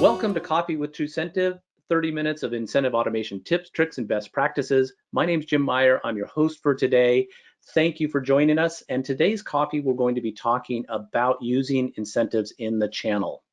Welcome to Coffee with TruCentive, 30 minutes of incentive automation tips, tricks, and best practices. My name's Jim Meyer. I'm your host for today. Thank you for joining us. And today's coffee, we're going to be talking about using incentives in the channel.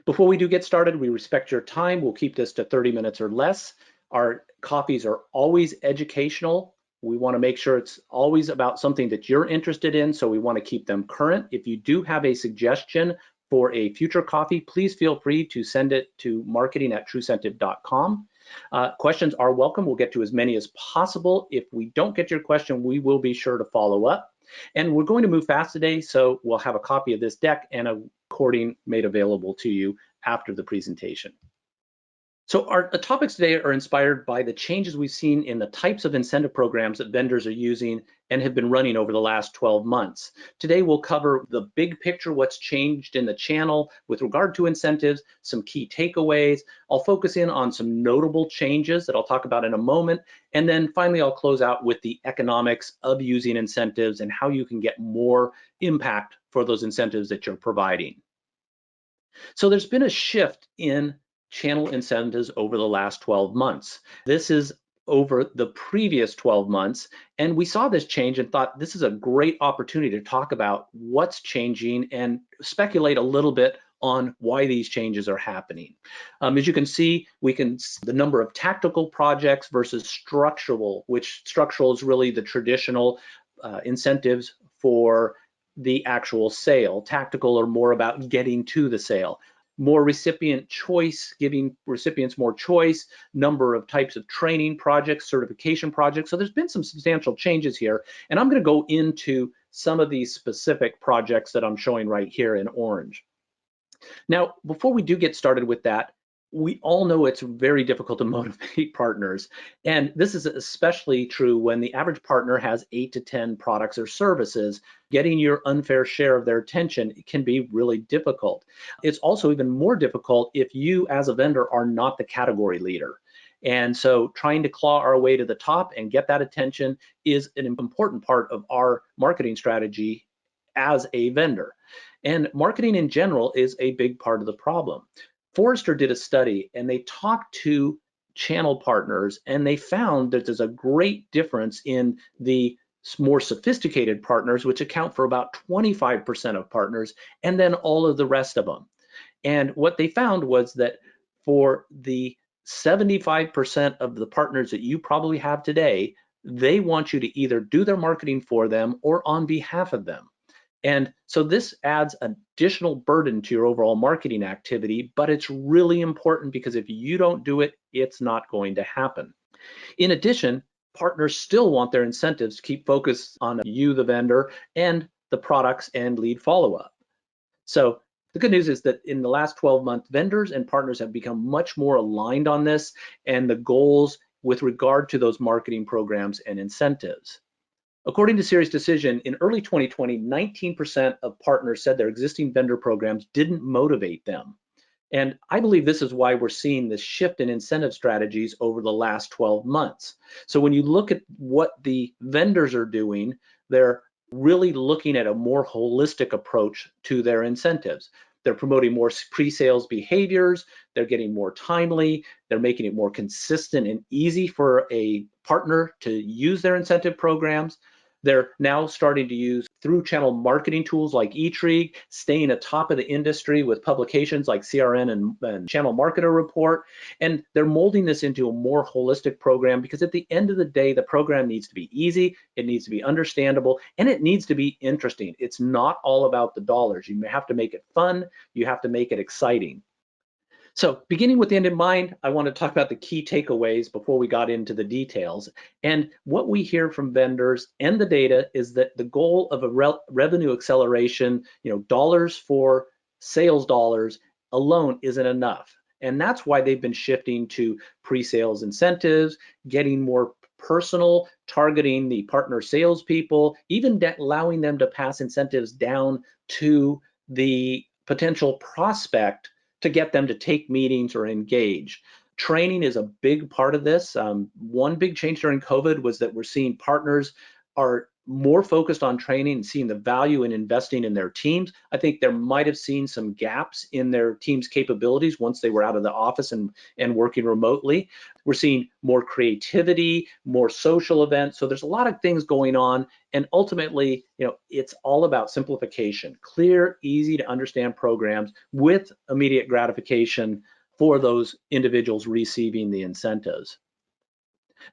Before we do get started, we respect your time. We'll keep this to 30 minutes or less. Our coffees are always educational. We want to make sure it's always about something that you're interested in, so we want to keep them current. If you do have a suggestion for a future coffee, please feel free to send it to marketing@trucentive.com. Questions are welcome. We'll get to as many as possible. If we don't get your question, we will be sure to follow up. And we're going to move fast today, so we'll have a copy of this deck and a recording made available to you after the presentation. So our topics today are inspired by the changes we've seen in the types of incentive programs that vendors are using and have been running over the last 12 months. Today we'll cover the big picture, what's changed in the channel with regard to incentives, some key takeaways. I'll focus in on some notable changes that I'll talk about in a moment. And then finally, I'll close out with the economics of using incentives and how you can get more impact for those incentives that you're providing. So there's been a shift in channel incentives over the last 12 months. This is over the previous 12 months, and we saw this change and thought this is a great opportunity to talk about what's changing and speculate a little bit on why these changes are happening. As you can see, the number of tactical projects versus structural, which structural is really the traditional incentives for the actual sale. Tactical are more about getting to the sale. More recipient choice, giving recipients more choice, number of types of training projects, certification projects. So there's been some substantial changes here. And I'm going to go into some of these specific projects that I'm showing right here in orange. Now, before we do get started with that, we all know it's very difficult to motivate partners. And this is especially true when the average partner has 8 to 10 products or services. Getting your unfair share of their attention can be really difficult. It's also even more difficult if you as a vendor are not the category leader. And so trying to claw our way to the top and get that attention is an important part of our marketing strategy as a vendor. And marketing in general is a big part of the problem. Forrester did a study and they talked to channel partners and they found that there's a great difference in the more sophisticated partners, which account for about 25% of partners, and then all of the rest of them. And what they found was that for the 75% of the partners that you probably have today, they want you to either do their marketing for them or on behalf of them. And so this adds additional burden to your overall marketing activity, but it's really important because if you don't do it, it's not going to happen. In addition, partners still want their incentives to keep focused on you, the vendor, and the products and lead follow-up. So the good news is that in the last 12 months, vendors and partners have become much more aligned on this and the goals with regard to those marketing programs and incentives. According to Serious Decision, in early 2020, 19% of partners said their existing vendor programs didn't motivate them. And I believe this is why we're seeing this shift in incentive strategies over the last 12 months. So when you look at what the vendors are doing, they're really looking at a more holistic approach to their incentives. They're promoting more pre-sales behaviors, they're getting more timely, they're making it more consistent and easy for a partner to use their incentive programs. They're now starting to use through channel marketing tools like eTrig, staying atop of the industry with publications like CRN and Channel Marketer Report. And they're molding this into a more holistic program because at the end of the day, the program needs to be easy, it needs to be understandable, and it needs to be interesting. It's not all about the dollars. You have to make it fun, you have to make it exciting. So beginning with the end in mind, I want to talk about the key takeaways before we got into the details. And what we hear from vendors and the data is that the goal of a revenue acceleration, dollars for sales dollars alone isn't enough. And that's why they've been shifting to pre-sales incentives, getting more personal, targeting the partner salespeople, even allowing them to pass incentives down to the potential prospect to get them to take meetings or engage. Training is a big part of this. One big change during COVID was that we're seeing partners are more focused on training and seeing the value in investing in their teams. I think there might have seen some gaps in their team's capabilities once they were out of the office and working remotely. We're seeing more creativity, more social events. So there's a lot of things going on. And ultimately, it's all about simplification, clear, easy to understand programs with immediate gratification for those individuals receiving the incentives.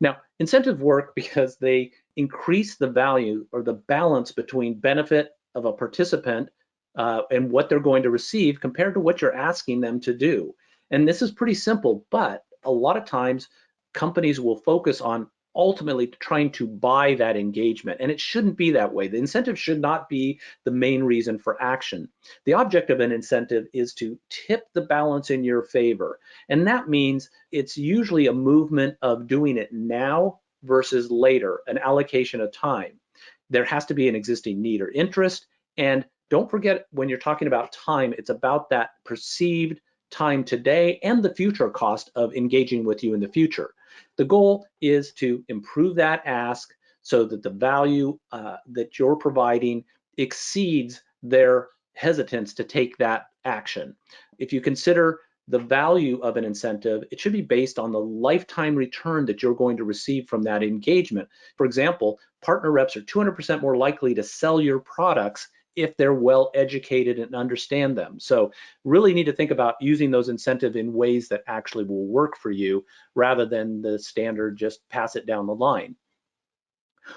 Now, incentives work because they increase the value or the balance between benefit of a participant and what they're going to receive compared to what you're asking them to do. And this is pretty simple, but a lot of times companies will focus on ultimately trying to buy that engagement. And it shouldn't be that way. The incentive should not be the main reason for action. The object of an incentive is to tip the balance in your favor. And that means it's usually a movement of doing it now versus later, an allocation of time. There has to be an existing need or interest. And don't forget, when you're talking about time, it's about that perceived time today and the future cost of engaging with you in the future. The goal is to improve that ask so that the value that you're providing exceeds their hesitance to take that action. If you consider the value of an incentive, it should be based on the lifetime return that you're going to receive from that engagement. For example, partner reps are 200% more likely to sell your products if they're well educated and understand them. So really need to think about using those incentives in ways that actually will work for you rather than the standard just pass it down the line.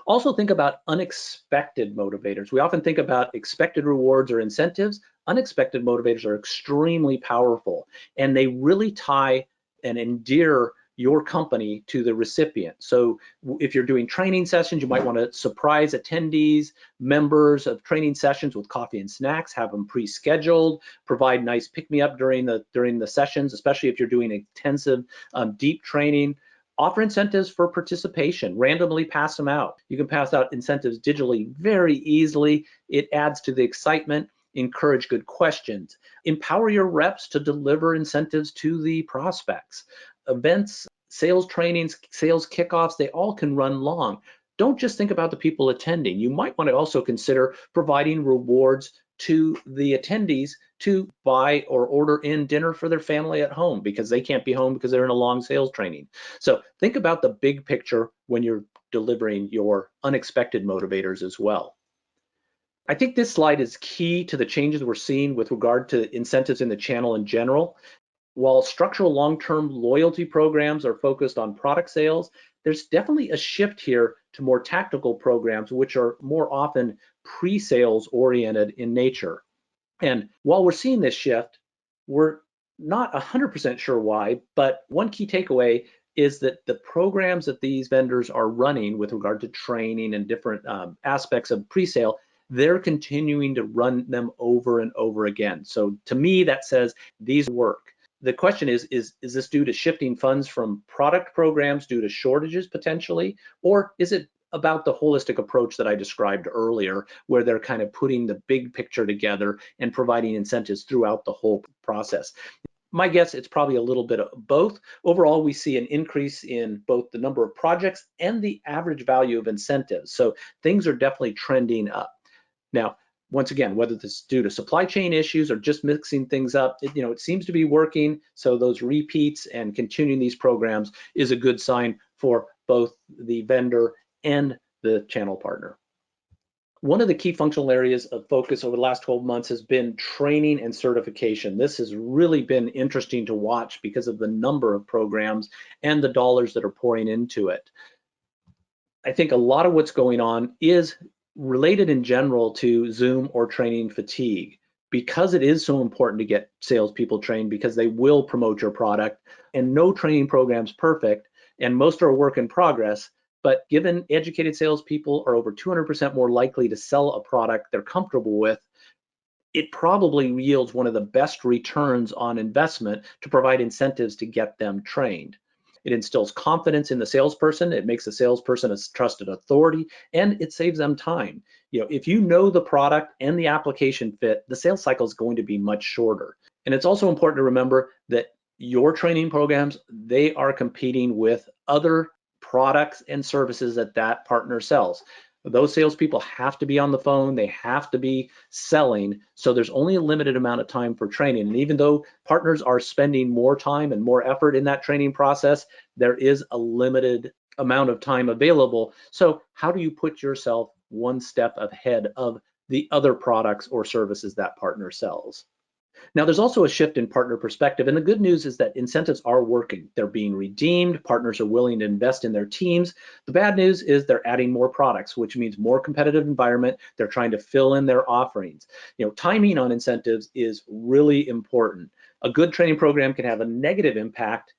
Also think about unexpected motivators. We often think about expected rewards or incentives. Unexpected motivators are extremely powerful, and they really tie and endear your company to the recipient. So if you're doing training sessions, you might want to surprise attendees, members of training sessions with coffee and snacks, have them pre-scheduled, provide nice pick-me-up during the sessions, especially if you're doing intensive, deep training. Offer incentives for participation, randomly pass them out. You can pass out incentives digitally very easily. It adds to the excitement. Encourage good questions. Empower your reps to deliver incentives to the prospects. Events, sales trainings, sales kickoffs, they all can run long. Don't just think about the people attending. You might want to also consider providing rewards to the attendees to buy or order in dinner for their family at home because they can't be home because they're in a long sales training. So think about the big picture when you're delivering your unexpected motivators as well. I think this slide is key to the changes we're seeing with regard to incentives in the channel in general. While structural long-term loyalty programs are focused on product sales, there's definitely a shift here to more tactical programs, which are more often pre-sales oriented in nature. And while we're seeing this shift, we're not 100% sure why, but one key takeaway is that the programs that these vendors are running with regard to training and different aspects of pre-sale, they're continuing to run them over and over again. So to me, that says these work. The question is this due to shifting funds from product programs due to shortages potentially, or is it about the holistic approach that I described earlier, where they're kind of putting the big picture together and providing incentives throughout the whole process? My guess, it's probably a little bit of both. Overall, we see an increase in both the number of projects and the average value of incentives. So things are definitely trending up. Now, once again, whether this is due to supply chain issues or just mixing things up, it seems to be working. So those repeats and continuing these programs is a good sign for both the vendor and the channel partner. One of the key functional areas of focus over the last 12 months has been training and certification. This has really been interesting to watch because of the number of programs and the dollars that are pouring into it. I think a lot of what's going on is related in general to Zoom or training fatigue, because it is so important to get salespeople trained because they will promote your product, and no training program's perfect, and most are a work in progress. But given educated salespeople are over 200% more likely to sell a product they're comfortable with, it probably yields one of the best returns on investment to provide incentives to get them trained. It instills confidence in the salesperson. It makes the salesperson a trusted authority, and it saves them time. If you know the product and the application fit, the sales cycle is going to be much shorter. And it's also important to remember that your training programs, they are competing with other products and services that partner sells. Those salespeople have to be on the phone, they have to be selling, so there's only a limited amount of time for training. And even though partners are spending more time and more effort in that training process, there is a limited amount of time available. So how do you put yourself one step ahead of the other products or services that partner sells? Now, there's also a shift in partner perspective, and the good news is that incentives are working. They're being redeemed, partners are willing to invest in their teams. The bad news is they're adding more products, which means more competitive environment. They're trying to fill in their offerings. Timing on incentives is really important. A good training program can have a negative impact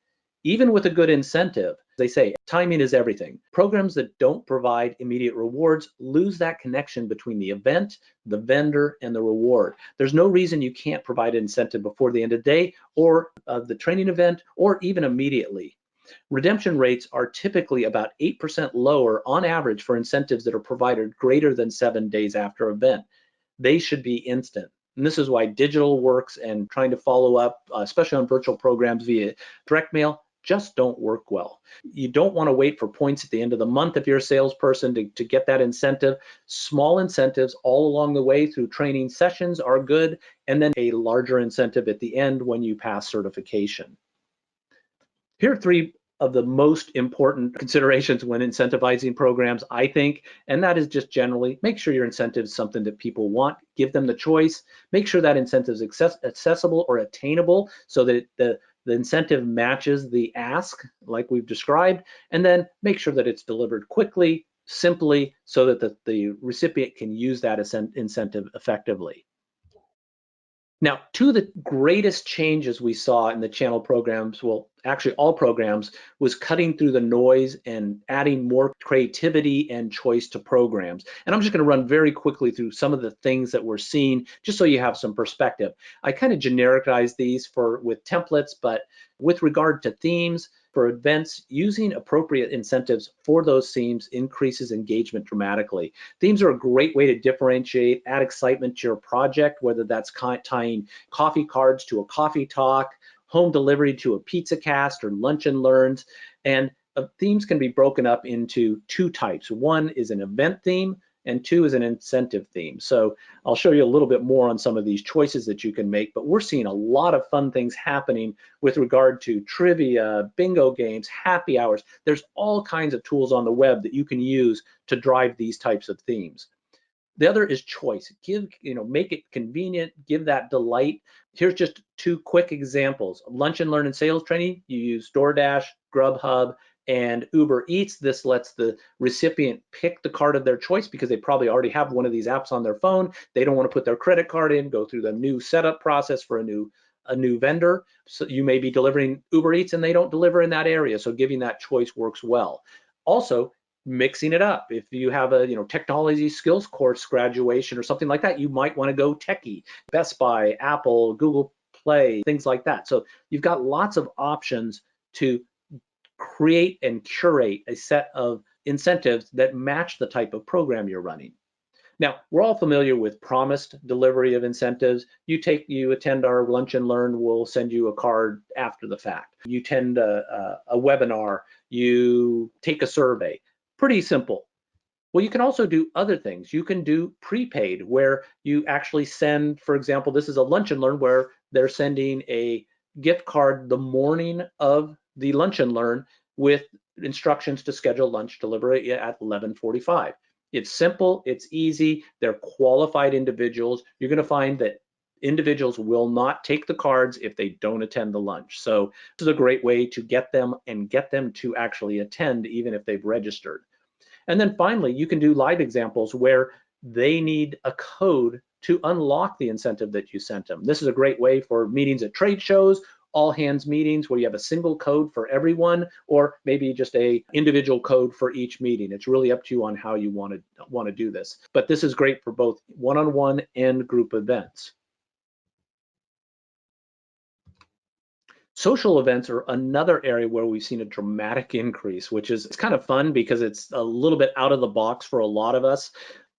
even with a good incentive. They say timing is everything. Programs that don't provide immediate rewards lose that connection between the event, the vendor, and the reward. There's no reason you can't provide an incentive before the end of the day or the training event or even immediately. Redemption rates are typically about 8% lower on average for incentives that are provided greater than 7 days after event. They should be instant. And this is why digital works, and trying to follow up, especially on virtual programs via direct mail, just don't work well. You don't want to wait for points at the end of the month if you're a salesperson to get that incentive. Small incentives all along the way through training sessions are good, and then a larger incentive at the end when you pass certification. Here are 3 of the most important considerations when incentivizing programs, I think, and that is just generally make sure your incentive is something that people want, give them the choice, make sure that incentive is accessible or attainable so that the incentive matches the ask like we've described, and then make sure that it's delivered quickly, simply, so that the recipient can use that incentive effectively. Now, 2 of the greatest changes we saw in the channel programs, well, actually all programs, was cutting through the noise and adding more creativity and choice to programs. And I'm just going to run very quickly through some of the things that we're seeing, just so you have some perspective. I kind of genericized these with templates, but with regard to themes, for events, using appropriate incentives for those themes increases engagement dramatically. Themes are a great way to differentiate, add excitement to your project, whether that's tying coffee cards to a coffee talk, home delivery to a pizza cast, or lunch and learns. And themes can be broken up into 2 types. One is an event theme, and 2 is an incentive theme. So I'll show you a little bit more on some of these choices that you can make, but we're seeing a lot of fun things happening with regard to trivia, bingo games, happy hours. There's all kinds of tools on the web that you can use to drive these types of themes. The other is choice. Make it convenient, give that delight. Here's just 2 quick examples. Lunch and learn and sales training, you use DoorDash, Grubhub, and Uber Eats. This lets the recipient pick the card of their choice because they probably already have one of these apps on their phone. They don't want to put their credit card in, go through the new setup process for a new vendor. So you may be delivering Uber Eats and they don't deliver in that area. So giving that choice works well. Also, mixing it up. If you have a technology skills course graduation or something like that, you might want to go techie. Best Buy, Apple, Google Play, things like that. So you've got lots of options to create and curate a set of incentives that match the type of program you're running. Now, we're all familiar with promised delivery of incentives. You attend our lunch and learn, we'll send you a card after the fact. You attend a webinar, you take a survey. Pretty simple. Well, you can also do other things. You can do prepaid, where you actually send, for example, this is a lunch and learn where they're sending a gift card the morning of the lunch and learn with instructions to schedule lunch delivery at 11:45. It's simple, it's easy, they're qualified individuals. You're going to find that individuals will not take the cards if they don't attend the lunch. So this is a great way to get them to actually attend even if they've registered. And then finally, you can do live examples where they need a code to unlock the incentive that you sent them. This is a great way for meetings at trade shows, all hands meetings where you have a single code for everyone, or maybe just a individual code for each meeting. It's really up to you on how you want to do this. But this is great for both one-on-one and group events. Social events are another area where we've seen a dramatic increase, which is, it's kind of fun because it's a little bit out of the box for a lot of us.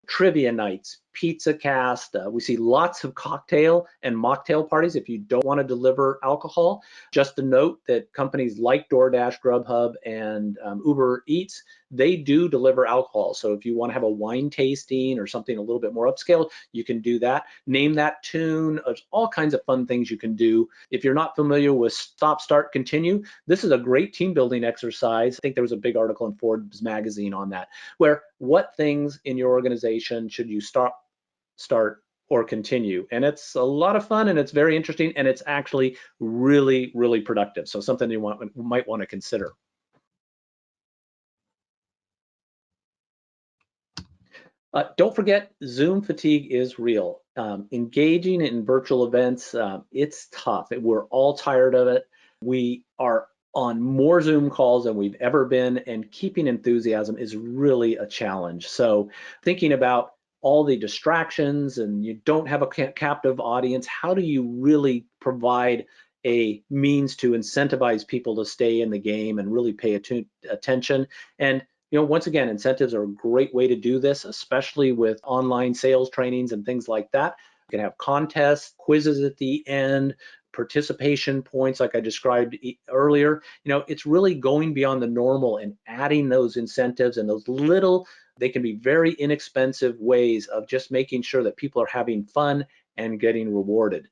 Trivia nights, pizza cast. We see lots of cocktail and mocktail parties if you don't want to deliver alcohol. Just a note that companies like DoorDash, Grubhub, and Uber Eats, they do deliver alcohol. So if you want to have a wine tasting or something a little bit more upscale, you can do that. Name that tune. There's all kinds of fun things you can do. If you're not familiar with Stop, Start, Continue, this is a great team building exercise. I think there was a big article in Forbes magazine on that, where what things in your organization should you stop, start, or continue? And it's a lot of fun, and it's very interesting, and it's actually really, really productive. So something you might want to consider. Don't forget, Zoom fatigue is real. Engaging in virtual events, it's tough. We're all tired of it. We are on more Zoom calls than we've ever been, and keeping enthusiasm is really a challenge. So thinking about all the distractions, and you don't have a captive audience, how do you really provide a means to incentivize people to stay in the game and really pay attention? And once again, incentives are a great way to do this, especially with online sales trainings and things like that. You can have contests, quizzes at the end, participation points like I described earlier. It's really going beyond the normal and adding those incentives and those little, they can be very inexpensive ways of just making sure that people are having fun and getting rewarded.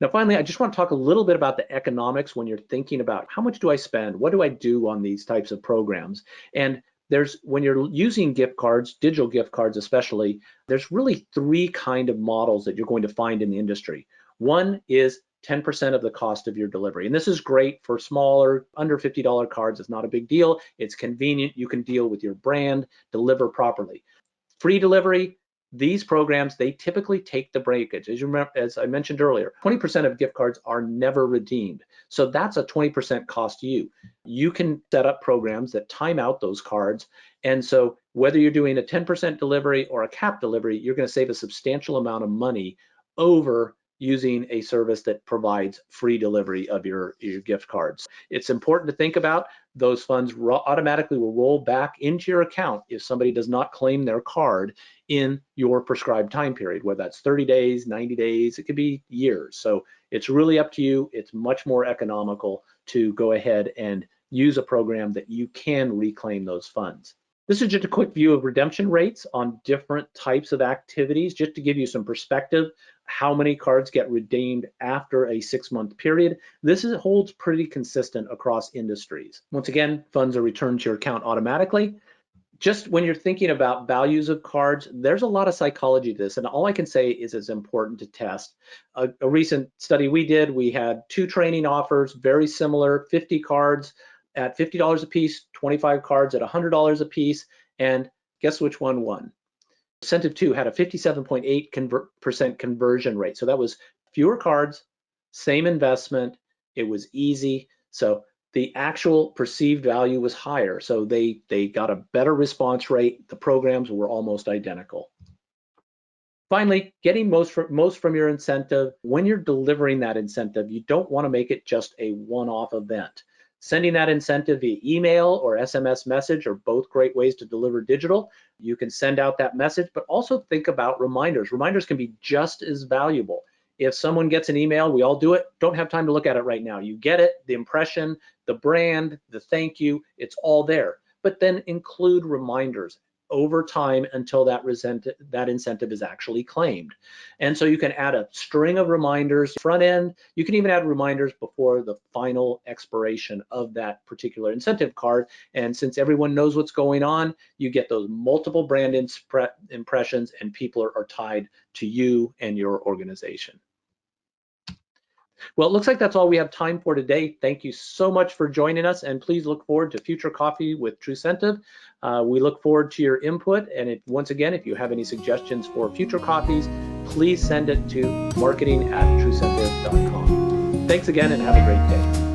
Now, finally, I just want to talk a little bit about the economics when you're thinking about how much do I spend? What do I do on these types of programs? And when you're using gift cards, digital gift cards especially, there's really three kind of models that you're going to find in the industry. One is 10% of the cost of your delivery. And this is great for smaller, under $50 cards. It's not a big deal. It's convenient. You can deal with your brand, deliver properly. Free delivery, these programs, they typically take the breakage. As you remember, as I mentioned earlier, 20% of gift cards are never redeemed. So that's a 20% cost to you. You can set up programs that time out those cards. And so whether you're doing a 10% delivery or a cap delivery, you're going to save a substantial amount of money over using a service that provides free delivery of your gift cards. It's important to think about those funds automatically will roll back into your account if somebody does not claim their card in your prescribed time period, whether that's 30 days, 90 days, it could be years. So it's really up to you. It's much more economical to go ahead and use a program that you can reclaim those funds. This is just a quick view of redemption rates on different types of activities, just to give you some perspective, how many cards get redeemed after a 6-month period. This holds pretty consistent across industries. Once again, funds are returned to your account automatically. Just when you're thinking about values of cards, there's a lot of psychology to this, and all I can say is it's important to test. A recent study we did, we had 2 training offers, very similar, 50 cards at $50 a piece, 25 cards at $100 a piece, and guess which one won? TruCentive 2 had a 57.8% conversion rate. So that was fewer cards, same investment, it was easy. So the actual perceived value was higher. So they got a better response rate. The programs were almost identical. Finally, getting most from your incentive. When you're delivering that incentive, you don't want to make it just a one-off event. Sending that incentive via email or SMS message are both great ways to deliver digital. You can send out that message, but also think about reminders. Reminders can be just as valuable. If someone gets an email, we all do it, don't have time to look at it right now. You get it, the impression, the brand, the thank you, it's all there. But then include reminders over time until that incentive is actually claimed. And so you can add a string of reminders front end. You can even add reminders before the final expiration of that particular incentive card. And since everyone knows what's going on, you get those multiple brand impressions, and people are tied to you and your organization. Well, it looks like that's all we have time for today. Thank you so much for joining us, and please look forward to future coffee with TruCentive. We look forward to your input, and once again, if you have any suggestions for future coffees, please send it to marketing@trucentive.com. Thanks again, and have a great day.